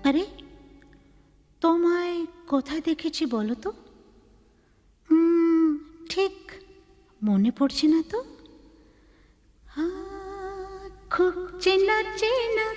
আরে, তোমায় কোথায় দেখেছি বলো তো? ঠিক মনে পড়ছে না তো। খুব চেনা চেনা